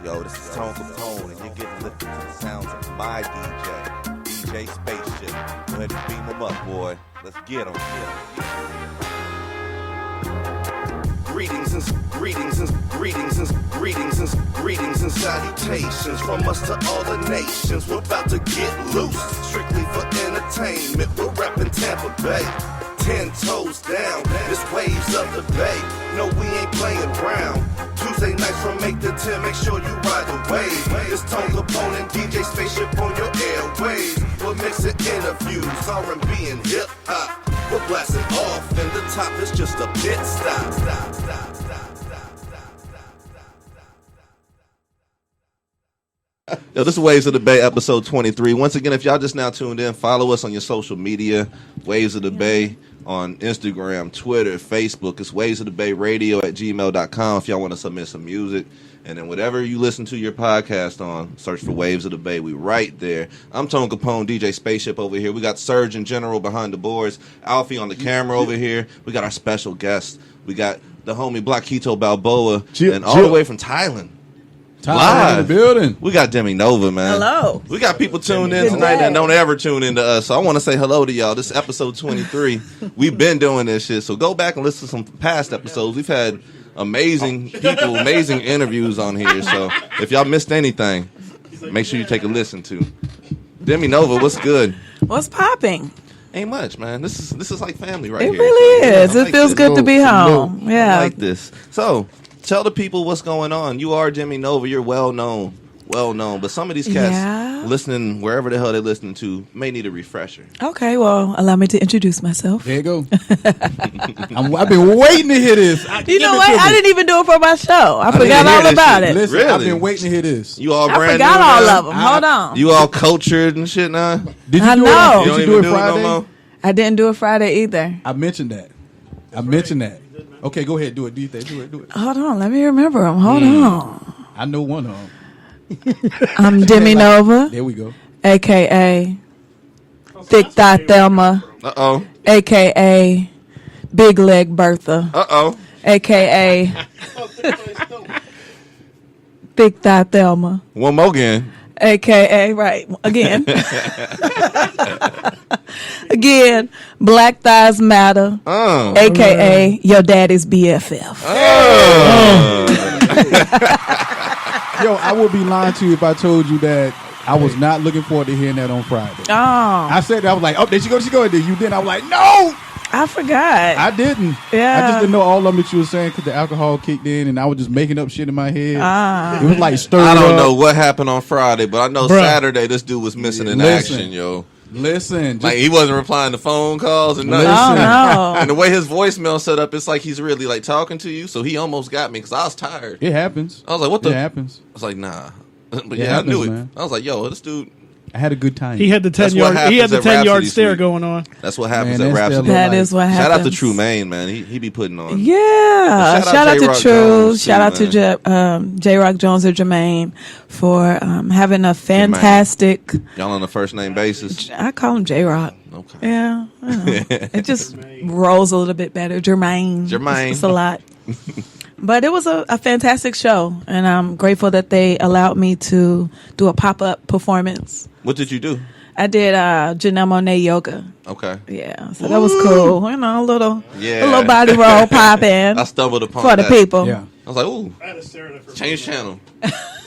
Yo, this is Tone Kapone, and you're getting lifted to the sounds of my DJ Spaceship. Go ahead and beam him up, boy. Let's get him. Greetings and salutations from us to all the nations. We're about to get loose, strictly for entertainment. We're rapping Tampa Bay, 10 toes down. This waves of the bay. No, we ain't playing around. Tuesday nights from 8 to 10. Make sure you ride the wave. It's Tone Kapone and DJ Spaceship on your airwaves. We're mixing interviews, R&B and hip hop. We're blasting off, and the top is just a pit stop. Yo, this is Waves of the Bay, episode 23. Once again, if y'all just now tuned in, follow us on your social media, Waves of the Bay, on Instagram, Twitter, Facebook. It's Waves of the Bay Radio at gmail.com if y'all want to submit some music. And then whatever you listen to your podcast on, search for Waves of the Bay. We right there. I'm Tone Kapone, DJ Spaceship over here. We got Surgeon General behind the boards, Alfie on the camera over here. We got our special guest. We got the homie Blackito Balboa, and all the way from Thailand. Live in the building. We got DEMI NOVA, man. Hello. We got people tuned in tonight that don't ever tune in to us. So I want to say hello to y'all. This is episode 23. We've been doing this shit. So go back and listen to some past episodes. We've had amazing people, amazing interviews on here. So if y'all missed anything, make sure you take a listen to DEMI NOVA. What's good? What's popping? Ain't much, man. This is like family right It here. really is. So, it feels good to be home. Yeah. I like this. So tell the people what's going on. You are DEMI NOVA. You're well known. But some of these cats listening wherever the hell they're listening to may need a refresher. Okay, well, allow me to introduce myself. There you go. I've been waiting to hear this. You know what? I didn't even do it for my show. I forgot all about it. Listen, Really? I've been waiting to hear this. You all I brand forgot new all now? of them. Hold on. You all cultured and shit now? Did you I do know. it? You don't Did you even do it do it Friday? no more? I didn't do it Friday either. I mentioned that. Okay, go ahead. Do it. Do it. Hold on. Let me remember them. Hold on. I know one of them. I'm DEMI NOVA, There we go. a.k.a. Thick Thigh Thelma, Uh-oh. a.k.a. Big Leg Bertha, Uh-oh. a.k.a. Thick Thigh Thelma, One more again. a.k.a. right, again. Again, Black Thighs Matter, Oh. a.k.a. Your Daddy's BFF. Yo, I would be lying to you if I told you that I was not looking forward to hearing that on Friday. Oh, I said that. I was like, oh, there she go. And then you didn't. I was like, no, I forgot. I didn't. Yeah. I just didn't know all of them that you were saying because the alcohol kicked in and I was just making up shit in my head. It was like stirred I don't up. know what happened on Friday, but I know Bruh. Saturday this dude was missing in action, yo. Listen. Like, he wasn't replying to phone calls and nothing. Oh, no. And the way his voicemail set up, it's like he's really, like, talking to you. So he almost got me because I was tired. It happens. I was like, what the? It happens. I was like, nah. But It yeah, I knew happens, it. man. I was like, yo, this dude. I had a good time. He had the That's 10 what yard. He had happens the at 10 yard Rhapsody stare Suite. going on. That's what happens Man, at that's Rhapsody. their That life. is what happens. Shout out to True Maine, man. He be putting on. Yeah, Shout shout out out J-Rock to True. Jones, Shout out too, to J-Rock Jones or Jermaine for having a fantastic. Y'all on a first name basis? I call him J-Rock. Okay. Yeah, I don't know. It just rolls a little bit better. Jermaine. It's a lot. But it was a fantastic show, and I'm grateful that they allowed me to do a pop-up performance. What did you do? I did Janelle Monáe yoga. Okay. Yeah, so that was cool. You know, a little Yeah. body roll popping I stumbled upon for the that. people. Yeah. I was like, ooh, change channel.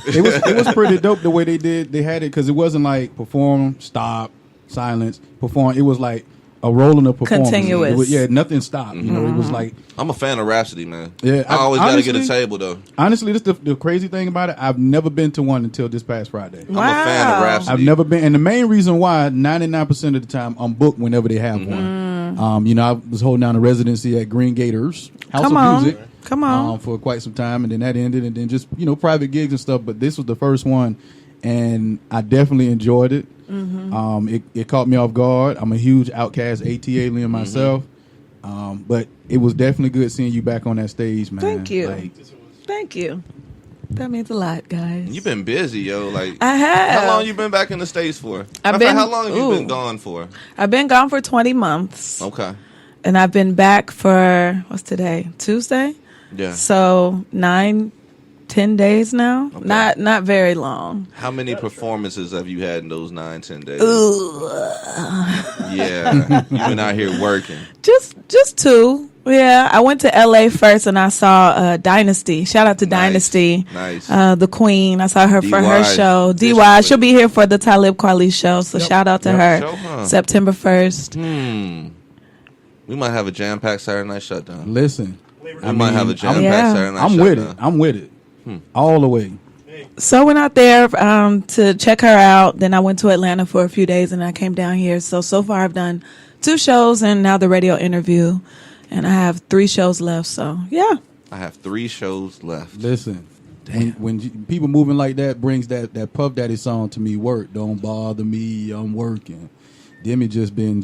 It was pretty dope the way they did. They had it because it wasn't like perform, stop, silence, perform. It was like a rolling of performance. Continuous. It was, nothing stopped. You know, it was like. I'm a fan of Rhapsody, man. Yeah, I always got to get a honestly- table, though. Honestly, this the crazy thing about it. I've never been to one until this past Friday. I'm a fan of Rhapsody. I've never been, and the main reason why 99% of the time I'm booked whenever they have one. You know, I was holding down a residency at Green Gators House Come of on. Music. Come on. For quite some time, and then that ended, and then just private gigs and stuff. But this was the first one, and I definitely enjoyed it. It caught me off guard. I'm a huge Outkast AT alien myself, but it was definitely good seeing you back on that stage, man. Thank you. Thank you. That means a lot, guys. You've been busy, yo. Like, I have. how long you been back in the States for? I've Matter of fact, been- how long have you been ooh. gone for? I've been gone for 20 months. Okay. And I've been back for, what's today? Tuesday? Yeah. So 9, 10 days now. Okay. Not very long. How many performances have you had in those 9-10 days? Yeah, you've been out here working. Just 2. Yeah, I went to LA first and I saw Dynasty. Shout out to Dynasty. Nice. The Queen. I saw her for her show. DY. She'll be here for the Talib Kweli show. So shout out to her. Show, September 1st. We might have a jam-packed Saturday night shutdown. Listen. I might have a jam-packed Saturday night shutdown. I'm with it. All the way. So I went out there to check her out. Then I went to Atlanta for a few days and I came down here. So far I've done 2 shows and now the radio interview. And I have 3 shows left, so yeah. I have 3 shows left. Listen, when people moving like that brings that Puff Daddy song to me, work. Don't bother me, I'm working. Demi just been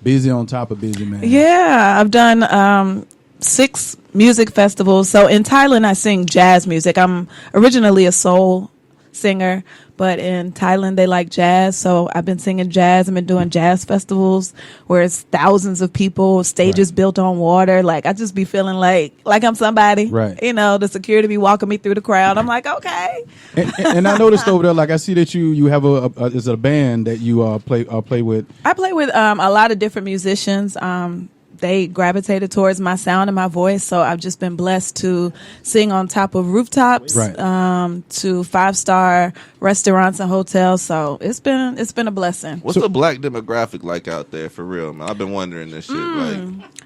busy on top of busy, man. Yeah, I've done 6 music festivals. So in Thailand, I sing jazz music. I'm originally a soul singer, but in Thailand they like jazz, so I've been singing jazz. I've been doing jazz festivals where it's thousands of people, stages built on water. Like I just be feeling like I'm somebody. Right. You know, the security be walking me through the crowd. I'm like, okay. And I noticed over there, like I see that you have a band that you play with. I play with a lot of different musicians. They gravitated towards my sound and my voice, so I've just been blessed to sing on top of rooftops, to 5-star restaurants and hotels. So it's been a blessing. What's the black demographic like out there, for real, man? I've been wondering this shit.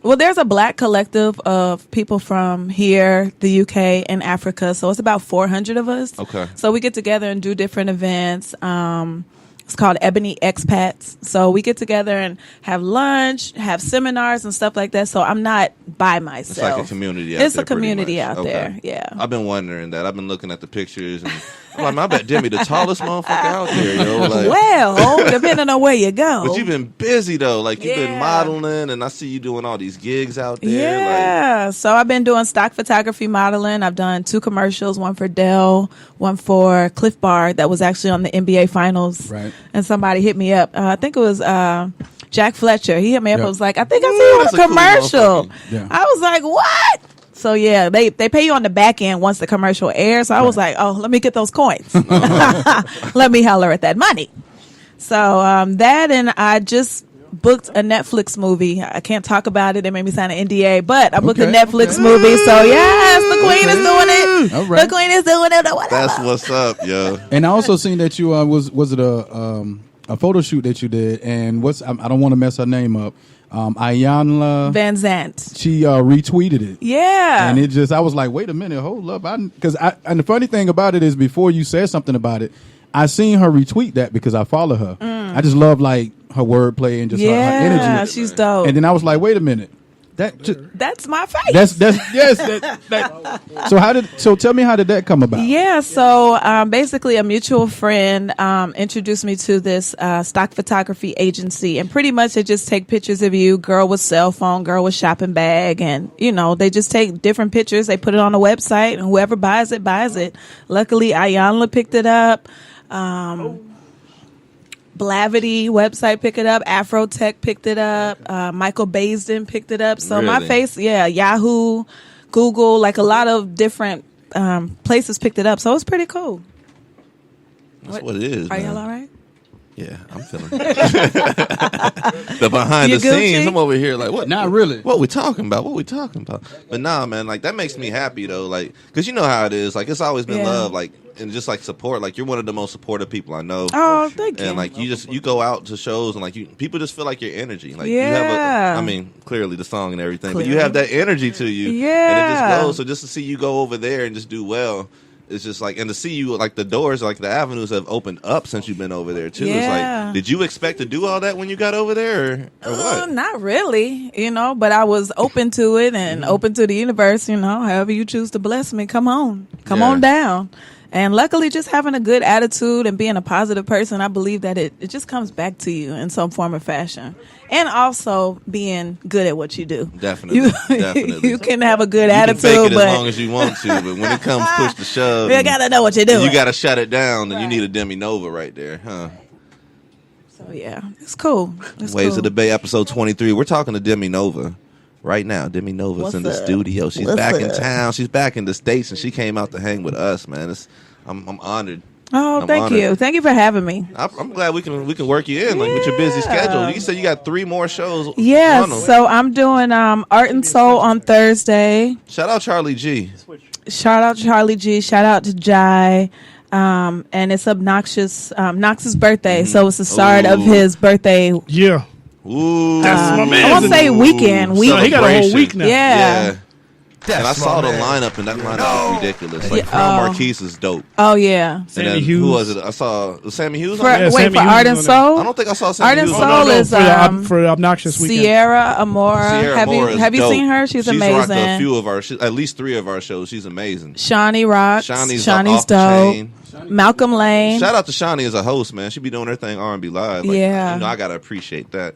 Well, there's a black collective of people from here, the UK, and Africa. So it's about 400 of us. Okay. So we get together and do different events. It's called Ebony Expats. So we get together and have lunch, have seminars and stuff like that. So I'm not by myself. It's like a community out there. It's a community out there, yeah. I've been wondering that. I've been looking at the pictures and I'm like, I bet Demi the tallest motherfucker out there, yo. Like, well, depending on where you go. But you've been busy though. Like you've been modeling and I see you doing all these gigs out there. Yeah. So I've been doing stock photography modeling. I've done 2 commercials, one for Dell, one for Cliff Bar that was actually on the NBA Finals. Right. And somebody hit me up. I think it was Jack Fletcher. He hit me up. I was like, I think I see you on a commercial. Cool I was like, what? So yeah, they pay you on the back end once the commercial airs. So I was like, oh, let me get those coins. Let me holler at that money. So that, and I just booked a Netflix movie. I can't talk about it. They made me sign an NDA, but I booked a Netflix movie. So yes, the Queen is doing it. All right. The Queen is doing it. Whatever. That's what's up, yo. And I also seen that you was it a photo shoot that you did, and I don't want to mess her name up. Ayanla Van Zant. She retweeted it. Yeah. And I was like, wait a minute, hold up. And the funny thing about it is, before you said something about it, I seen her retweet that because I follow her. I just love like her wordplay and just her energy. Yeah, she's dope. And then I was like, wait a minute. That's my face. So tell me, how did that come about? Yeah, so basically a mutual friend introduced me to this stock photography agency, and pretty much they just take pictures of you, girl with cell phone, girl with shopping bag, and they just take different pictures, they put it on a website, and whoever buys it buys it. Luckily Ayanla picked it up. Blavity website picked it up. Afrotech picked it up. Michael Baisden picked it up. So really? My face, Yahoo, Google, like a lot of different places picked it up. So it's pretty cool. That's what it is. Are man. y'all all right? Yeah, I'm feeling the behind the scenes. I'm over here like, what? Not really. What we talking about? But nah, man, like that makes me happy though, like, cause you know how it is. Like it's always been love, like, and just like support. Like you're one of the most supportive people I know. Oh, thank you. And like you go out to shows and like people just feel like your energy. Like you have I mean, clearly the song and everything, but you have that energy to you. Yeah. And it just goes. So just to see you go over there and just do well. It's just like, and to see you, like the doors, like the avenues have opened up since you've been over there too. Yeah. It's like, did you expect to do all that when you got over there, or what? Not really, but I was open to it and open to the universe. However you choose to bless me, come on down. And luckily, just having a good attitude and being a positive person, I believe that it just comes back to you in some form or fashion. And also being good at what you do. Definitely. You can have a good attitude, you can fake it but as long as you want to. But when it comes push to shove, you gotta know what you're doing. You gotta shut it down. Then you need a Demi Nova right there, huh? So yeah, it's cool. Waves of the Bay, episode 23. We're talking to Demi Nova. right now. Demi Nova's What's in the up? studio. She's What's back up? in town. She's back in the States, and she came out to hang with us, man. I'm honored. Oh, I'm thank honored. you. Thank you for having me. I'm glad we can work you in like with your busy schedule. You said you got 3 more shows. Yes, Run 'em. so I'm doing Art and Soul on Thursday. Shout out Charlie G. Shout out Charlie G. Shout out to Jai. And it's Knox's birthday, so it's the start of his birthday. Yeah. Ooh, That's my man. I won't say weekend. So he got a whole week now. Yeah. And I saw the lineup, and that lineup was ridiculous. Like, Crown Marquise is dope. Oh yeah. Sammy Hughes. Who was it? I saw Sammy Hughes. For, on there? Yeah, wait Sammy for Hughes Art and was on there. Soul. I don't think I saw Sammy Art and Hughes. Soul on there. is for the obnoxious weekend. Sierra Amora. Sierra have Amora you is have you dope. seen her? She's rocked amazing. a few of our, at least 3 of our shows. She's amazing. Shawnee rocks. Shawnee's Shawnee's off the dope. chain. Malcolm Lane. Shout out to Shawnee as a host, man. She be doing her thing R&B live. Like, Yeah. you know, I gotta appreciate that.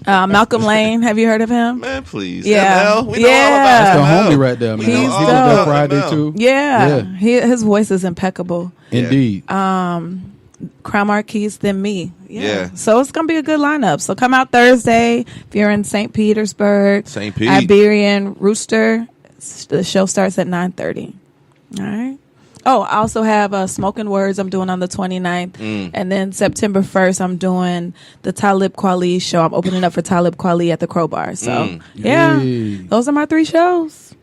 Malcolm Lane. Have you heard of him? Man, please. Yeah. ML, we know all Yeah. about That's the ML. homie right there, man. We know He's all He did dope. that about Friday ML. too. Yeah. His voice is impeccable. Indeed. Crown Marquise than me. Yeah. So it's gonna be a good lineup. So come out Thursday if you're in St. Petersburg. St. Pete. Iberian Rooster. The show starts at 9:30. All right. Oh, I also have Smoking Words I'm doing on the 29th. And then September 1st, I'm doing the Talib Kweli show. I'm opening up for Talib Kweli at the Crowbar. So, yeah, Yay. those are my 3 shows.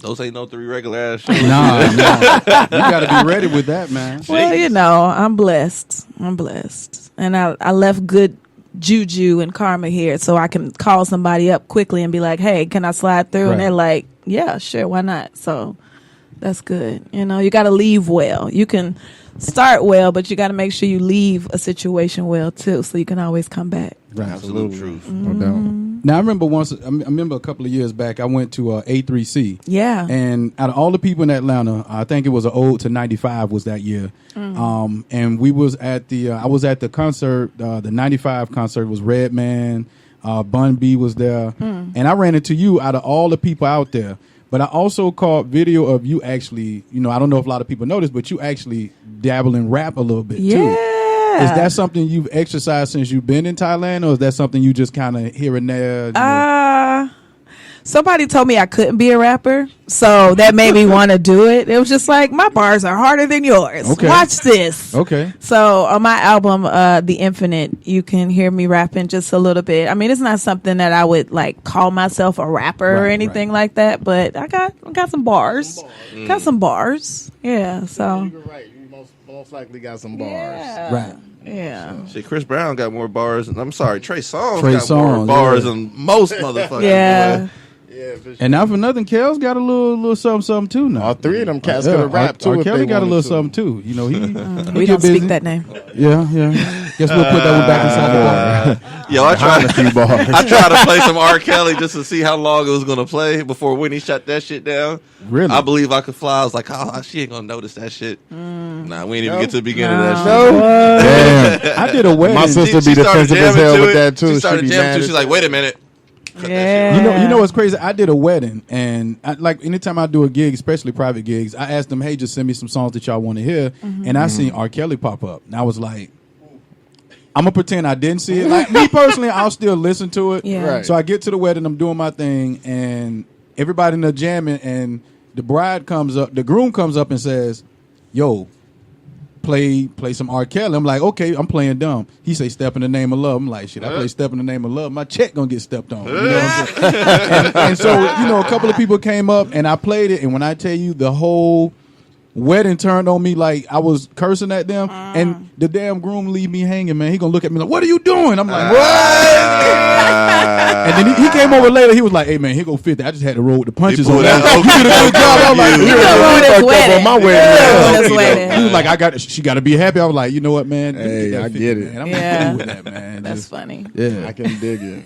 Those ain't no 3 regular ass shows. Nah. You got to be ready with that, man. Well, you know, I'm blessed. And I left good juju and karma here so I can call somebody up quickly and be like, hey, can I slide through? Right. And they're like, yeah, sure, why not? So that's good. You know, you got to leave well. You can start well, but you got to make sure you leave a situation well too, so you can always come back. Right. Absolute truth. No doubt. Now I remember a couple of years back, I went to A3C. Yeah. And out of all the people in Atlanta, I think it was an ode to 95 was that year. And we was at I was at the concert, the 95 concert was Redman, Bun B was there. And I ran into you out of all the people out there. But I also caught video of you actually, you know, I don't know if a lot of people know this, but you actually dabble in rap a little bit too. Is that something you've exercised since you've been in Thailand, or is that something you just kind of here and there? You know? Somebody told me I couldn't be a rapper, so that made me want to do it. It was just like, my bars are harder than yours. Okay. Watch this. Okay. So on my album, The Infinite, you can hear me rapping just a little bit. I mean, it's not something that I would like call myself a rapper or anything like that, but I got some bars. Got some bars. Yeah. So. You're right. You most likely got some bars. Yeah. Right. Yeah. See, Chris Brown got more bars. I'm sorry, Trey Songz Trey got more Songz, bars yeah. than most motherfuckers. Yeah. boy. Yeah, for sure. And not for nothing, Kel's got a little something too now. All 3 of them cats could have rapped too. R. if Kelly they got a wanted little to. something too. You know, he We get don't busy. speak that name. Yeah. Guess we'll put that one back inside the bar. Yo, I tried a few bars. I tried to play some R. Kelly just to see how long it was gonna play before Whitney shut that shit down. Really? I Believe I Could Fly. I was like, oh, she ain't gonna notice that shit. Nah, we ain't even get to the beginning of that shit. Damn. I did a wedding. My sister be started defensive as jamming hell to with it. that too. She She started be jamming mad too. as- She's like, wait a minute. Cut that Yeah. You know what's crazy? I did a wedding, and like anytime I do a gig, especially private gigs, I ask them, "Hey, just send me some songs that y'all want to hear." And I seen R. Kelly pop up, and I was like, "I'm gonna pretend I didn't see it." Like me personally, I'll still listen to it. Yeah. Right. So I get to the wedding, I'm doing my thing, and everybody in there jamming, and the groom comes up and says, "Yo, play some R. Kelly." I'm like, okay, I'm playing dumb. He say, "Step in the Name of Love." I'm like, shit, I play Step in the Name of Love. My check gonna get stepped on. You know what I'm saying? and so, you know, a couple of people came up and I played it. And when I tell you the whole wedding turned on me like I was cursing at them, and the damn groom leave me hanging, man. He gonna look at me like, "What are you doing?" I'm like, "What?" And then he came over later. He was like, "Hey, man, here go 50. I just had to roll with the punches on that. You did a good job." I was like, You "Yeah." could ruin his fucked up wedding. on my wedding. Yeah, ruin his He wedding. was like, she got to be happy. I was like, you know what, man? Hey, that I 50, get it. Man. I'm Yeah. cool with that, man. That's Just- funny. yeah. I can dig it.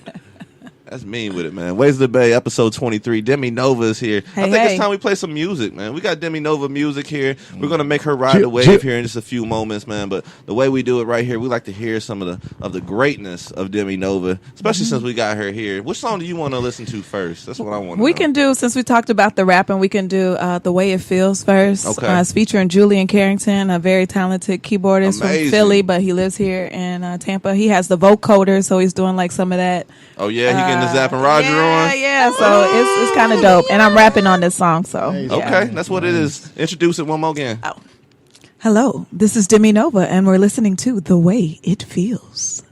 That's mean with it, man. Ways of the Bay, episode 23. Demi Nova is here. I think hey. it's time we play some music, man. We got Demi Nova music here. We're gonna make her ride the wave here in just a few moments, man. But the way we do it right here, we like to hear some of the greatness of Demi Nova, especially since we got her here. Which song do you want to listen to first? That's what I want. We can do, since we talked about the rapping, we can do The Way It Feels first. Okay. It's featuring Julian Carrington, a very talented keyboardist Amazing. from Philly, but he lives here in Tampa. He has the vocoder, so he's doing like some of that. Oh yeah, he can putting the Zapp and Roger on. Yeah. So it's kind of dope, and I'm rapping on this song. So okay, that's what it is. Introduce it one more again. Oh. Hello, this is DEMI NOVA, and we're listening to The Way It Feels.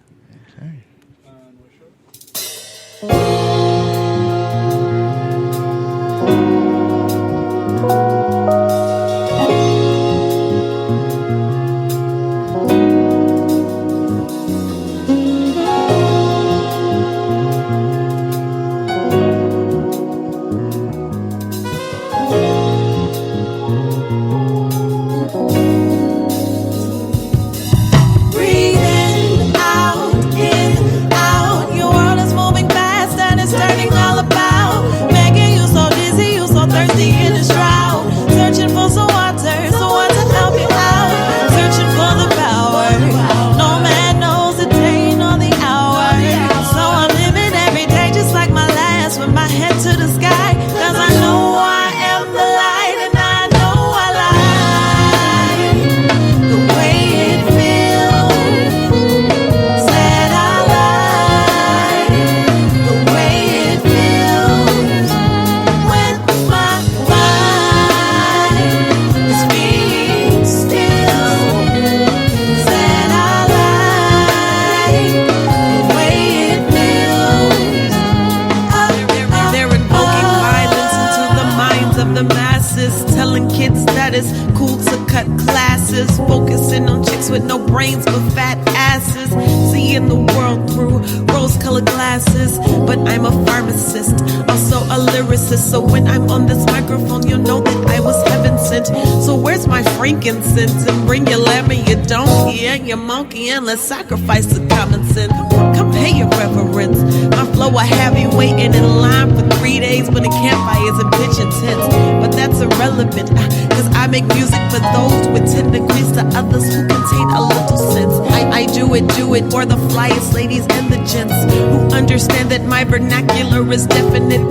Telling kids that it's cool to cut classes, focusing on chicks with no brains but fat asses, seeing the world through rose-colored glasses. But I'm a pharmacist, also a lyricist, so when I'm on this microphone you'll know that I was heaven sent. So where's my frankincense? And bring your lamb and your donkey and your monkey, and let's sacrifice the common sense. Come pay your reverence. My flow will have you waiting in line for 3 days when the campfires and pitch intense. But that's irrelevant, cause I make music for those with 10 degrees to others who contain a little sense. I do it for the flyest ladies and the gents who understand that my vernacular is definite.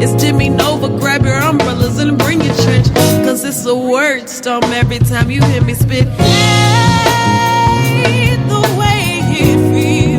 It's DEMI NOVA, grab your umbrellas and bring your trench, cause it's a word storm every time you hear me spit. Hey, the way it feels.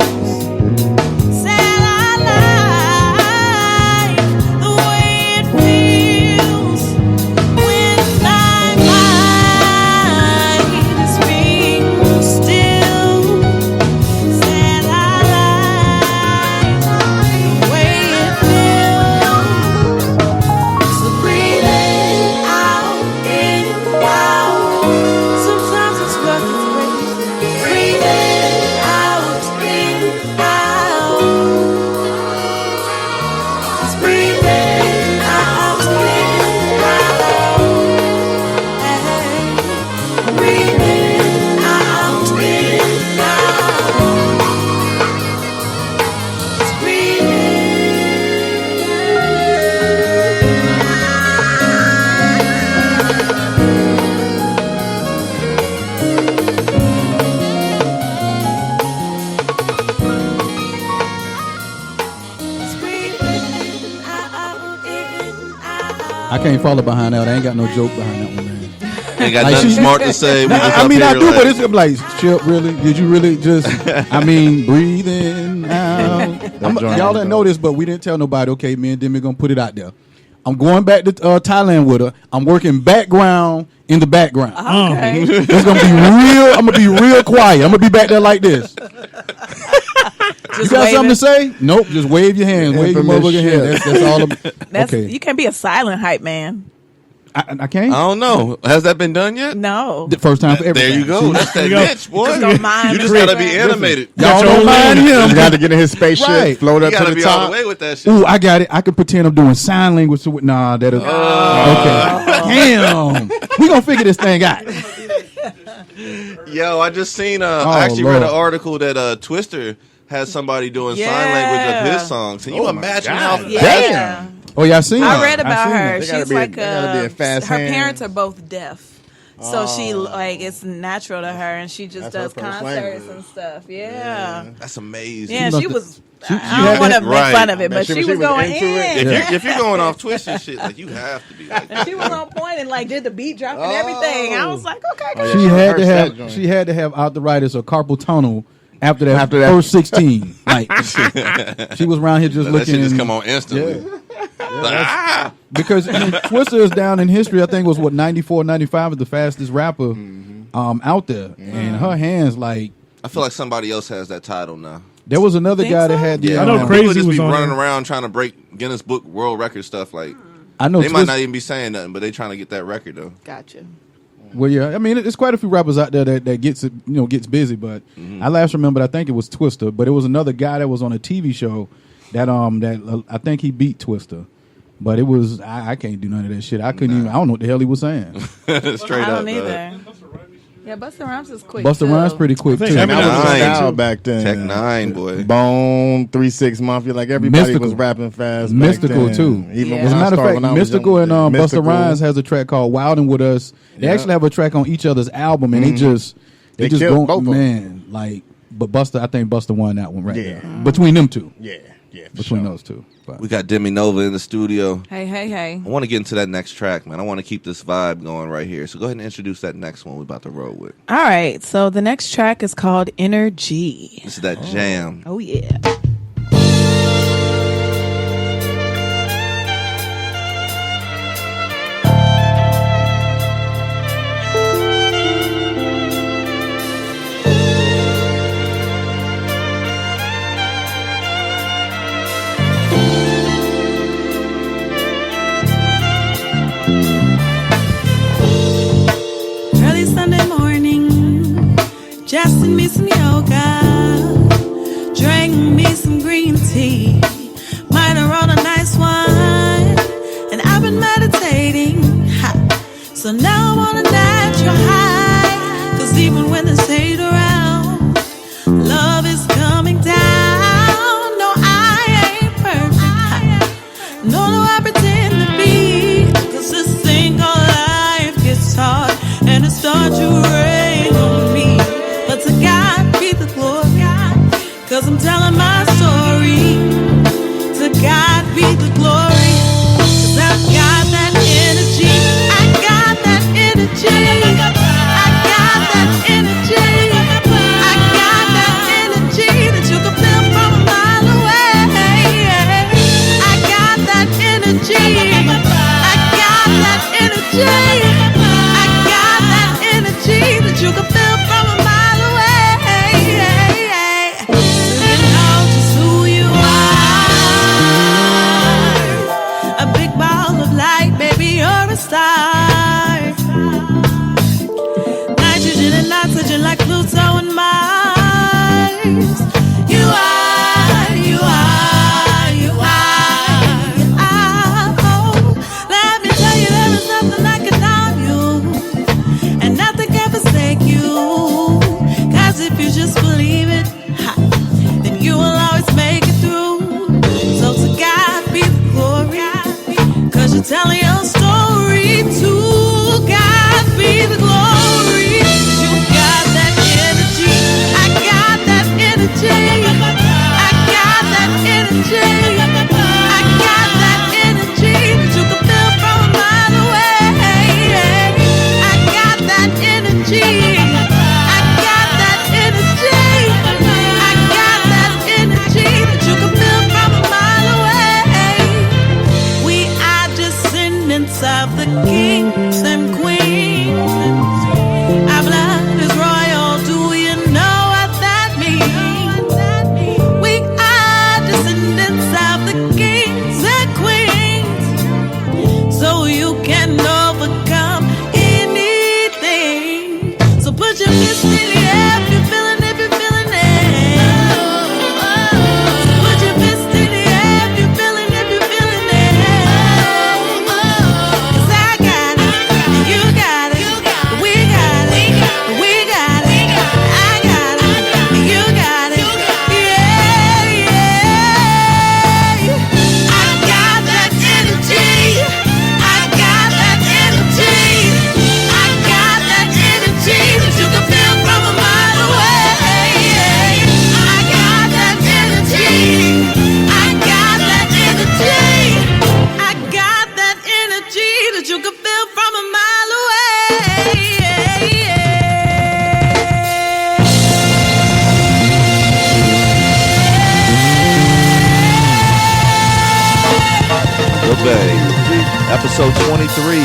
I can't follow behind that. I ain't got no joke behind that one, man. Ain't got nothing smart to say. I mean, I do, but it's like, Chip, really? Did you really just, I mean, breathing out? Y'all didn't know this, but we didn't tell nobody. Okay, me and Demi gonna put it out there. I'm going back to Thailand with her. I'm working background in the background. Okay. It's gonna be real. I'm gonna be real quiet. I'm gonna be back there like this. You got something to say? Nope. Just wave your hands. Wave your motherfucking hands. That's all. Okay. You can't be a silent hype man. I can't. I don't know. Has that been done yet? No. The first time for everything. There you go. That's that bitch, boy. You just, you just gotta be animated. Y'all don't mind him. You got to get in his spaceship, Right. float up You to gotta the be all top. the way with that shit. Ooh, I got it. I can pretend I'm doing sign language. Nah, that is okay. Damn. We gonna figure this thing out. Yo, I just seen. I actually read an article that Twister has somebody doing sign language of his songs. Can you imagine how fast? Yeah. Oh, y'all seen I that? read about her. They gotta She's be a- like they gotta be a fast her hand. parents are both deaf. So she like it's natural to her, and she just That's does her first concerts language. and stuff. Yeah, That's amazing. yeah. You She know, was. she I had don't want to that- make fun of I it, bet but she she was was going into it. in. If you're going off Twitch and shit, like you have to be like that. She was on point and like did the beat drop and everything. I was like, okay, girl. She had to First that have. joint. She had to have arthritis or carpal tunnel after that After that. first 16. Like Like she was around here just that looking. shit just come on instantly. Because Twista is down in history. I think it was 94, 95 is the fastest rapper out there, and her hands like. I feel like somebody else has that title now. There was another guy that had the. Yeah, I know people Crazy just was be on running there. around trying to break Guinness Book World Record stuff. Like I know they might not even be saying nothing, but they trying to get that record though. Gotcha. Well, yeah, I mean, there's quite a few rappers out there that gets it, gets busy. But I last remembered, I think it was Twista, but it was another guy that was on a TV show that I think he beat Twista. But it was I can't do none of that shit. I couldn't even. I don't know what the hell he was saying. Straight I up. don't either. Yeah, Busta Rhymes is quick. Busta Rhymes pretty quick I too. think That was Nine. the style back then. Tech 9, boy. Bone, 3-6 Mafia, like everybody Mystical. was rapping fast. Mystical back then. too. Even Yeah. when As a I matter of started, fact, when I was Mystical and young, Busta Mystical. Rhymes has a track called "Wildin' with Us." They Yeah. actually have a track on each other's album, and they just They just killed go, both of 'em. man. Like, but Busta, I think Busta won that one right Yeah. there. Between them two, Yeah, for between sure. those two. But We got DEMI NOVA in the studio. Hey. I want to get into that next track, man. I want to keep this vibe going right here. So go ahead and introduce that next one we're about to roll with. All right. So the next track is called Energy. This is that jam. Oh, yeah. Early Sunday morning, just in me some yoga, drank me some green tea, might have rolled a nice one, and I've been meditating. Ha. So now I'm on a natural high, 'cause even when there's hate around, love is coming down. No, I ain't perfect. Ha. Nor do I pretend to be, 'cause this thing called life gets hard, and it starts to rain on me. But to God be the glory, 'cause I'm telling my story. To God be the glory, 'cause I've got that energy. I got that energy. I got that energy. I got that energy that you can feel from a mile away. I got that energy. I got that energy. I got that energy that you can feel from a mile away. So you know just who you are. A big ball of light, baby, you're a star. Nitrogen and oxygen like Pluto and Mars. You are, you are, you are, you are. Oh, let me tell you, there is nothing that can harm you, and nothing can forsake you. 'Cause if you just believe it, ha, then you will always make it through. So to God be the glory, 'cause you're telling your story. To God be the glory, 'cause you got that energy. I got that energy. I got that energy. I got that energy that you can feel from a mile away. I got that energy. I got that energy. I got that energy that you can feel from a mile away. We are descendants of the kings and queens. Our blood is royal. Do you know what that means? We are descendants of the kings and queens. So you can overcome anything. So put your fist in the air if you're feeling it, if you're feeling it. So put your fist in the air if you're feeling it, if you're feeling it. 'Cause I got it, you got it, we got it, we got it. I got it, you got it, yeah, yeah. I got that energy. I got that energy. I got that energy that you can feel from a mile away. I got that energy. I got that energy. I got that energy that you can feel from a mile away. Episode 23.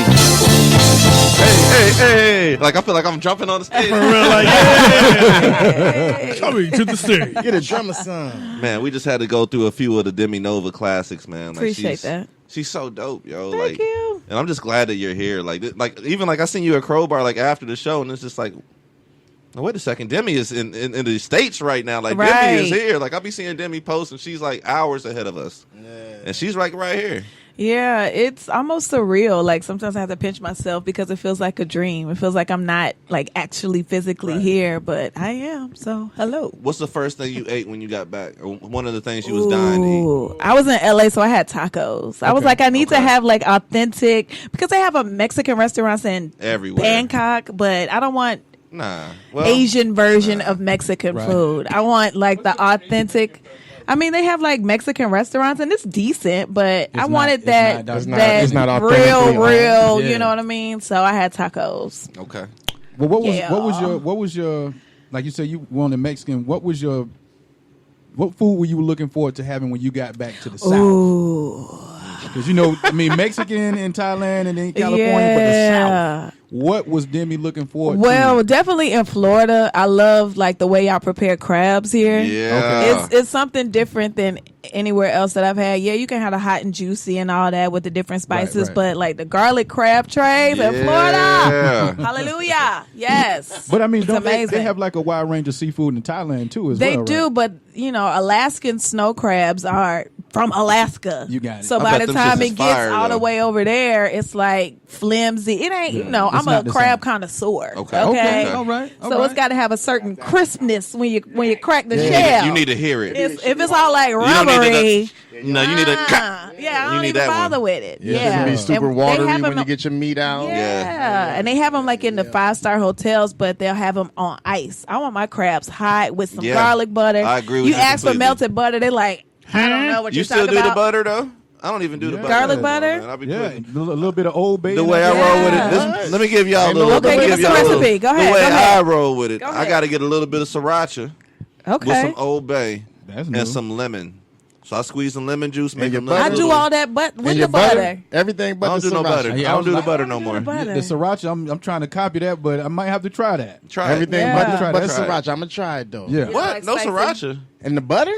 Hey. Like, I feel like I'm jumping on the stage. For real, like, yeah. Coming to the stage. Get a drummer son. Man, we just had to go through a few of the DEMI NOVA classics, man. Like, Appreciate that. She's so dope, yo. Thank you. And I'm just glad that you're here. Like even like I seen you at Crowbar like after the show, and it's just like, oh, wait a second, Demi is in the States right now. Like Demi is here. Like I be seeing Demi post, and she's like hours ahead of us, and she's like right here. Yeah, it's almost surreal. Like sometimes I have to pinch myself because it feels like a dream. It feels like I'm not like actually physically here, but I am. So hello. What's the first thing you ate when you got back? Or one of the things you was dying to eat? I was in LA, so I had tacos. I was like, I need to have like authentic, because they have a Mexican restaurants in everywhere, Bangkok, but I don't want well, Asian version of Mexican food. I want like the authentic. I mean, they have like Mexican restaurants and it's decent, but I wanted that real. You know what I mean? So I had tacos. Okay. Well, what was your like you said you wanted Mexican? What food were you looking forward to having when you got back to the South? Because Mexican in Thailand and then California, but the South. What was Demi looking forward to? Well, definitely in Florida. I love like the way y'all prepare crabs here. Yeah. It's something different than anywhere else that I've had. Yeah, you can have the hot and juicy and all that with the different spices, but like the garlic crab trays in Florida. Hallelujah. Yes. But I mean, they have like a wide range of seafood in Thailand too as well. They do, but Alaskan snow crabs are from Alaska. You got it. So by the time it gets all the way over there, it's like flimsy. It ain't, I'm a crab connoisseur. Okay. All right. So it's got to have a certain crispness when you crack the shell. You need to hear it. If it's all like rubbery, you need to. I don't even bother with it. Yeah, It can be super watery when you get your meat out. Yeah, and they have them like in the 5-star hotels, but they'll have them on ice. I want my crabs hot with some garlic butter. I agree with you. You ask for melted butter, they're like, I don't know what you're talking about. You still do the butter though? I don't even do the butter. Garlic butter? A little bit of Old Bay. The way I roll with it, let me give y'all a little. Okay, give us a recipe. Go ahead. The way I roll with it, I got to get a little bit of sriracha with some Old Bay and some lemon. So I squeeze some lemon juice, make it. I do all that, but with the butter. Everything but the sriracha. No butter. I don't do the butter no more. The sriracha, I'm trying to copy that, but I might have to try that. Try everything but the sriracha. I'm gonna try it though. Yeah. What? No sriracha and the butter?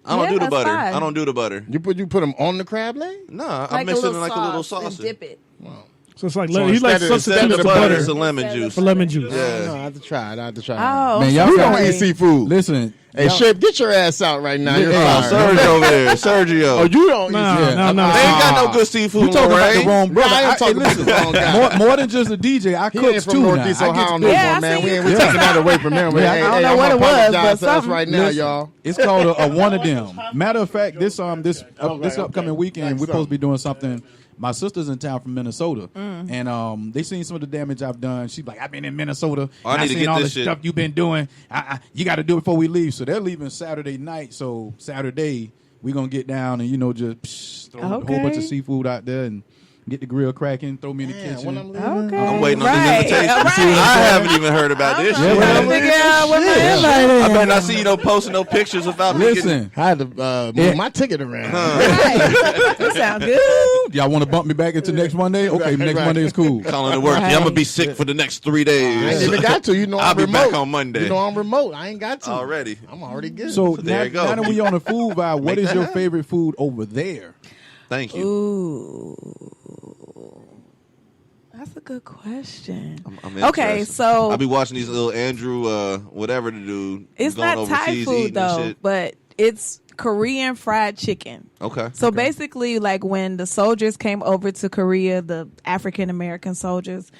I don't do the butter. I don't do the butter. You put them on the crab leg? No, I mix it in like a little sauce. Dip it. Wow. So it's like he likes instead of the butter, it's a lemon juice. For lemon juice. Yeah. No, I have to try it. Oh, man, y'all don't eat seafood. Listen. Hey, Shep, get your ass out right now. You're Sergio over there. Sergio. Oh, you don't eat seafood. No. They ain't got no good seafood. You talking about the wrong brother. I ain't talking about the wrong guy. More than just a DJ, I cook too now. Northeast Ohio no more, man. We're taking that away from him. I don't know what it was, but something. Right now, y'all. It's called a one of them. Matter of fact, this upcoming weekend, we're supposed to be doing something. My sister's in town from Minnesota, and they seen some of the damage I've done. She's like, I've been in Minnesota. I need to get all this the stuff you've been doing. You got to do it before we leave. So they're leaving Saturday night. So Saturday, we're going to get down and, just throw a whole bunch of seafood out there and get the grill cracking, throw me in the kitchen. I'm waiting on this invitation. I haven't even heard about this shit. I better not see you posting no pictures without me getting... I had to move my ticket around. That sounds good. Y'all want to bump me back into next Monday? Okay, next Monday is cool. Calling to work. Yeah, I'm going to be sick for the next 3 days. I ain't even got to. I'll be back on Monday. I'm remote. I ain't got to. Already. I'm already good. So there you go. Now that we on the food vibe, what is your favorite food over there? Thank you. Ooh. That's a good question. I'm okay, so I'll be watching these little Andrew, whatever the dude. It's not Thai food though, but it's Korean fried chicken. Okay. So basically, like when the soldiers came over to Korea, the African American soldiers,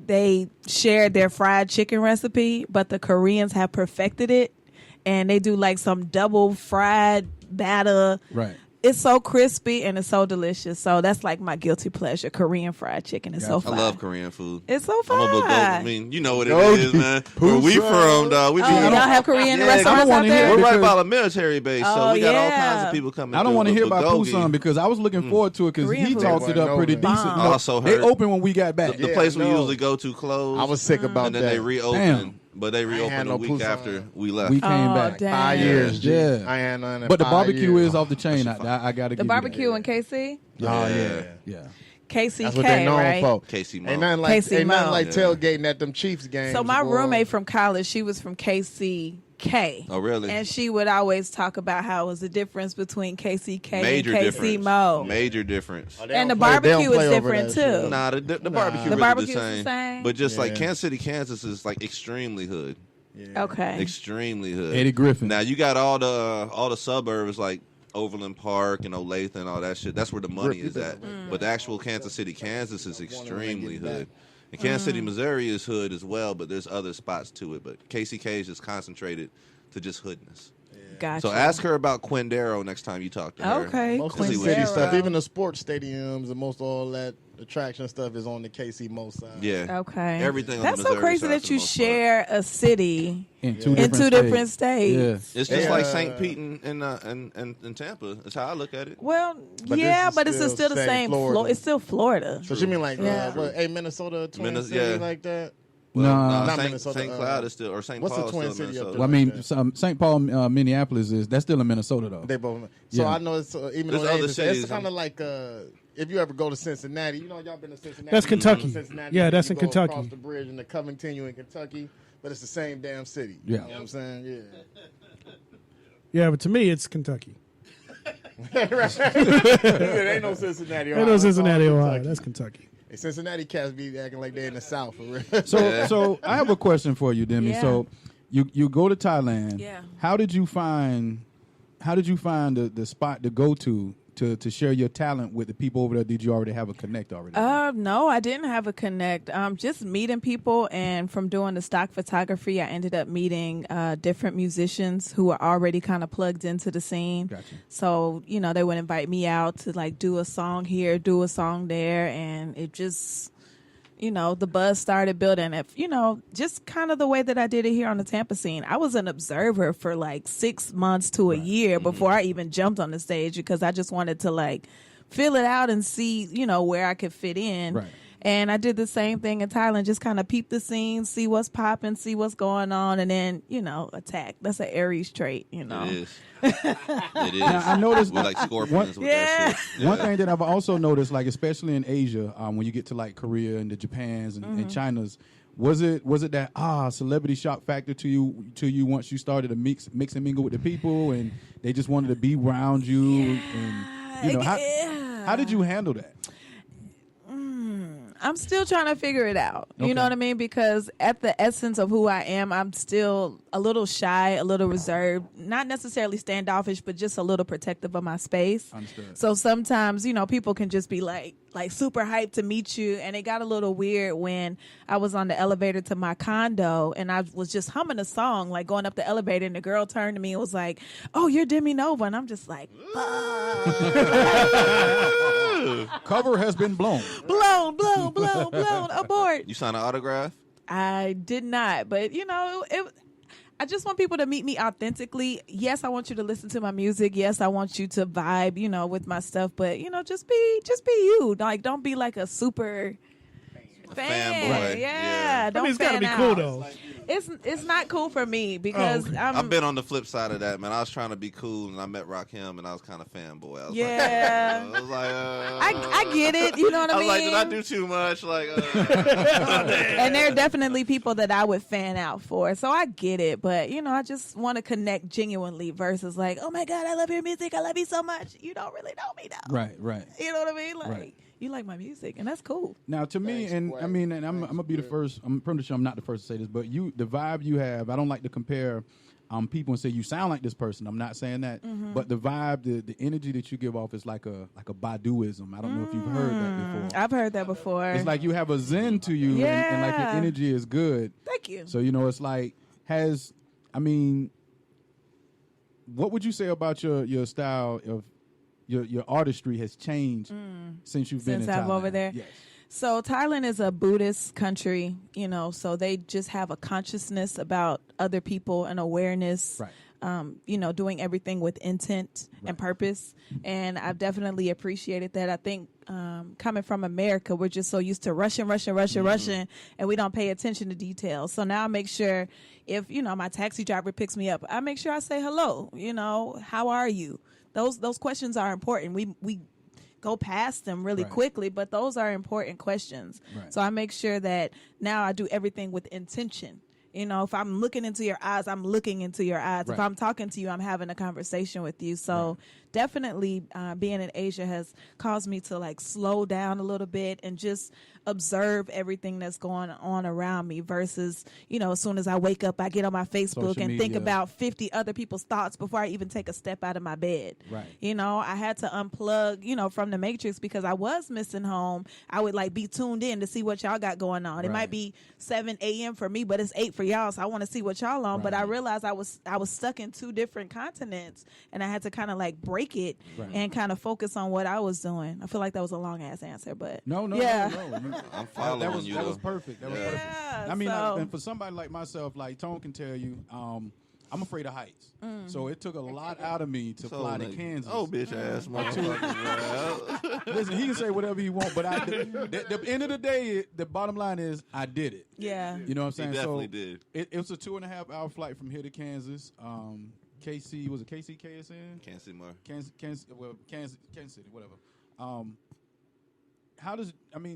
they shared their fried chicken recipe, but the Koreans have perfected it, and they do like some double fried batter. Right. It's so crispy and it's so delicious. So that's like my guilty pleasure. Korean fried chicken is so fun. I love Korean food. It's so fun. I mean, you know what it is, man. Where we from, dog. Y'all have Korean restaurants out there? We're right by a military base, so we got all kinds of people coming. I don't want to hear about Busan because I was looking forward to it because he talked it up pretty decent. I also heard they opened when we got back. The place we usually go to closed. I was sick about that. And then they reopened. But they reopened a week after we left. We came back. Damn. 5 years. Yeah. I had none. But the barbecue is off the chain. I got to The barbecue in KC? Oh, yeah. KCK, That's what they known right? for. Casey Mo. Ain't nothing like, KC ain't nothing Mo. like Yeah. tailgating at them Chiefs games. So my boy. roommate from college, she was from KCK. Oh, really? And she would always talk about how it was the difference between KCK Major and difference. KC Mo. Major difference. Oh, they And the don't play- they don't barbecue is play over different that shit. too. Nah, the barbecue The really barbecue the is the same. same? But just like Yeah. Kansas City, Kansas is like extremely hood. Yeah. Okay. Extremely hood. Eddie Griffin. Now you got all the suburbs like Overland Park and Olathe and all that shit. That's where the money is at. But the actual Kansas City, Kansas is extremely hood. And Kansas City, Missouri is hood as well, but there's other spots to it. But KCK is just concentrated to just hoodness. Gotcha. So ask her about Quindaro next time you talk to her. Okay. Most of the Quindaro. city stuff, even the sports stadiums and most of all that attraction stuff is on the KC Mo side. Yeah. Okay. Everything on That's the so Missouri crazy side that for the you most part. share a city in two in two different states. Yeah. It's just They, like St. Pete and Tampa. That's how I look at it. Well, But yeah, this is but it's still the still same. Florida. It's still Florida. So you mean like, Yeah. Minnesota, Twin Minnes- City, yeah. like that? Well, Nah. Not St. Minnesota, St. Cloud is still, or St. what's Paul the is Twin still City Minnesota. up Well, I there? mean, St. Paul, Minneapolis that's still in Minnesota though. They both. So Yeah. I know it's even There's though other it's cities, kind of like if you ever go to Cincinnati, y'all been to Cincinnati. That's you go to Kentucky. Cincinnati, Yeah, you that's in go Kentucky. Across the bridge into Covington, you in Kentucky, but it's the same damn city. Yeah. You know what I'm saying? Yeah. Yeah, but to me, it's Kentucky. There ain't no Cincinnati. I know Cincinnati, It's all Ohio. Kentucky. That's Kentucky. Hey, Cincinnati cats be acting like they're in the South for real. So I have a question for you, Demi. Yeah. So you go to Thailand. Yeah. How did you find the spot to go to share your talent with the people over there? Did you already have a connect already? No, I didn't have a connect. Just meeting people, and from doing the stock photography, I ended up meeting different musicians who were already kind of plugged into the scene. Gotcha. So they would invite me out to like do a song here, do a song there, and it just the buzz started building. Just kind of the way that I did it here on the Tampa scene. I was an observer for like 6 months to a year before I even jumped on the stage, because I just wanted to like feel it out and see, where I could fit in. Right. And I did the same thing in Thailand, just kind of peep the scene, see what's popping, see what's going on, and then, attack. That's an Aries trait, It is. It is. Now, I noticed- We're like scorpions with Yeah. that shit. One thing that I've also noticed, like especially in Asia, when you get to like Korea and the Japans and China's, was it that celebrity shock factor to you once you started to mix and mingle with the people and they just wanted to be around you, and how did you handle that? I'm still trying to figure it out. You Okay. know what I mean? Because at the essence of who I am, I'm still a little shy, a little reserved, not necessarily standoffish, but just a little protective of my space. Understood. So sometimes, people can just be like super hyped to meet you. And it got a little weird when I was on the elevator to my condo and I was just humming a song, like going up the elevator, and the girl turned to me and was like, "Oh, you're DEMI NOVA." And I'm just like, Cover has been blown. blown, abort. You sign an autograph? I did not, but I just want people to meet me authentically. Yes, I want you to listen to my music. Yes, I want you to vibe, with my stuff. But just be you. Like, don't be like a super fan. Fanboy. Yeah, don't. It's got to fan be out. cool though. It's not cool for me because okay. I've been on the flip side of that, man. I was trying to be cool, and I met Rakim, and I was kind of fanboy. I was Yeah. like, I was like, I get it. You know what I I mean? was like, did I do too much? Like, And there are definitely people that I would fan out for. So I get it. But, I just want to connect genuinely versus like, oh my God, I love your music. I love you so much. You don't really know me though. Right. You know what I mean? Like, Right. you like my music, and that's cool. Now, to me, Thanks, and boy. I mean, and I'm gonna be the first. I'm pretty sure I'm not the first to say this, but the vibe you have. I don't like to compare people and say you sound like this person. I'm not saying that, but the vibe, the energy that you give off is like a Baduism. I don't know if you've heard that before. I've heard that before. It's like you have a zen to you, and like your Yeah. energy is good. Thank you. So it's like what would you say about your style of your artistry has changed since you've been Since in I've Thailand? over there? Yes. So Thailand is a Buddhist country, so they just have a consciousness about other people and awareness. Right. Doing everything with intent and purpose. And I've definitely appreciated that. I think coming from America, we're just so used to rushing, and we don't pay attention to details. So now I make sure if, my taxi driver picks me up, I make sure I say hello, how are you? Those questions are important. We go past them really Right. quickly, but those are important questions. Right. So I make sure that now I do everything with intention. You know, if I'm looking into your eyes, I'm looking into your eyes. Right. If I'm talking to you, I'm having a conversation with you. So definitely being in Asia has caused me to like slow down a little bit and just observe everything that's going on around me versus, you know, as soon as I wake up, I get on my Facebook Social and think media. about 50 other people's thoughts before I even take a step out of my bed. Right. You know, I had to unplug, you know, from the matrix because I was missing home. I would like be tuned in to see what y'all got going on. It Right. might be 7 a.m. for me, but it's 8 for y'all. So I want to see what y'all on. But I Right. realized I was stuck in 2 different continents and I had to kind of like break it Right. and kind of focus on what I was doing. I feel like that was a long ass answer, but No. yeah. I'm following that was you. that was though. perfect. That was Yeah. perfect. Yeah, I mean, so- and for somebody like myself, like Tone can tell you, I'm afraid of heights. So it took a lot out of me to So, fly to like, Kansas. Oh, bitch ass motherfucker. man. Listen, he can say whatever he want, but the end of the day, the bottom line is I did it. Yeah. You know what I'm saying? definitely so did. It was a 2.5-hour flight from here to Kansas. KC, was it KC, KSN? Can't see more. Kansas City, whatever. How does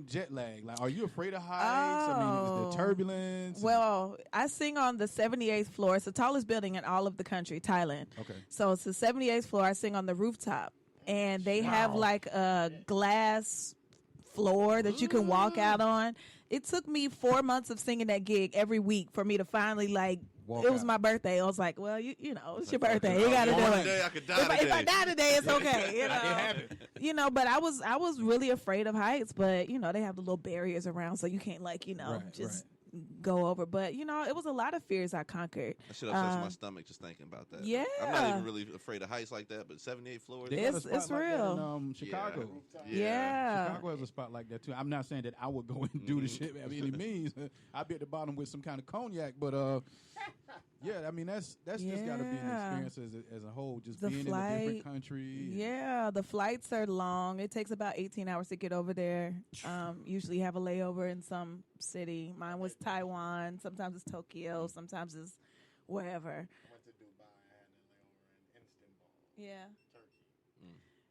jet lag? Like, are you afraid of heights? I mean, is there turbulence? Well, I sing on the 78th floor. It's the tallest building in all of the country, Thailand. Okay. So it's the 78th floor. I sing on the rooftop. And they have like a glass floor that you can walk out on. It took me 4 months of singing that gig every week for me to finally like Walk it was out. my birthday. I was like, well, you know, it's your birthday. You gotta do One it. day I could die If I today. die today, it's okay. You know, you know. But I was really afraid of heights. But you know, they have the little barriers around, so you can't like Right, just go over. But you know, it was a lot of fears I conquered. I should upset my stomach just thinking about that. Yeah. I'm not even really afraid of heights like that, but 78 floors. They got a It's spot like that real. in Chicago. Yeah. Chicago has a spot like that too. I'm not saying that I would go and do the shit by any means. I'd be at the bottom with some kind of cognac, but yeah, I mean that's just got to be an experience as a whole. Just The being flight, in a different country. Yeah, the flights are long. It takes about 18 hours to get over there. Usually have a layover in some city. Mine was Taiwan. Sometimes it's Tokyo. Sometimes it's wherever. I went to Dubai. I had a layover in Istanbul, Yeah. Turkey.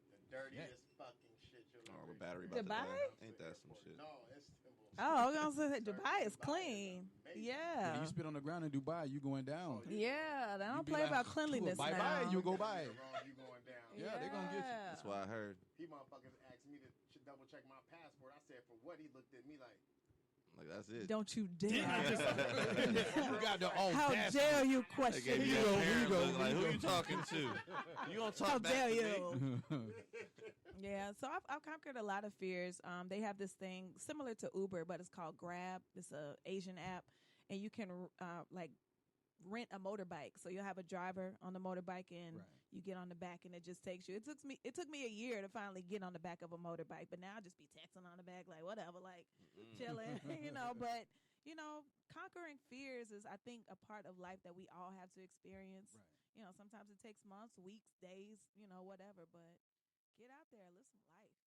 The dirtiest fucking shit you'll Oh, ever the battery experience. about to Dubai? die. Ain't that some shit? No, Istanbul. Oh, I was gonna say Dubai is clean. amazing. When Yeah. you spit on the ground in Dubai, you going down. Yeah, they You don't be play like, about cleanliness bye now. bye, you go by. You're wrong, you going down. Yeah, they gonna get you. That's why I heard. He motherfuckers asked me to double check my passport. I said, for what? He looked at me like, Like that's it. Don't you dare! You got the How dare you question Gave me? you a parent go, look like, here who you you talking to? You gonna talk How back dare to me? you? Yeah, so I've conquered a lot of fears. They have this thing similar to Uber, but it's called Grab. It's a Asian app, and you can like rent a motorbike. So you'll have a driver on the motorbike, and Right. you get on the back, and it just takes you. It took me a year to finally get on the back of a motorbike, but now I just be texting on the back, like whatever, like chilling, you know. But you know, conquering fears is, I think, a part of life that we all have to experience. Right. You know, sometimes it takes months, weeks, days, you know, whatever, but get out there, live some life.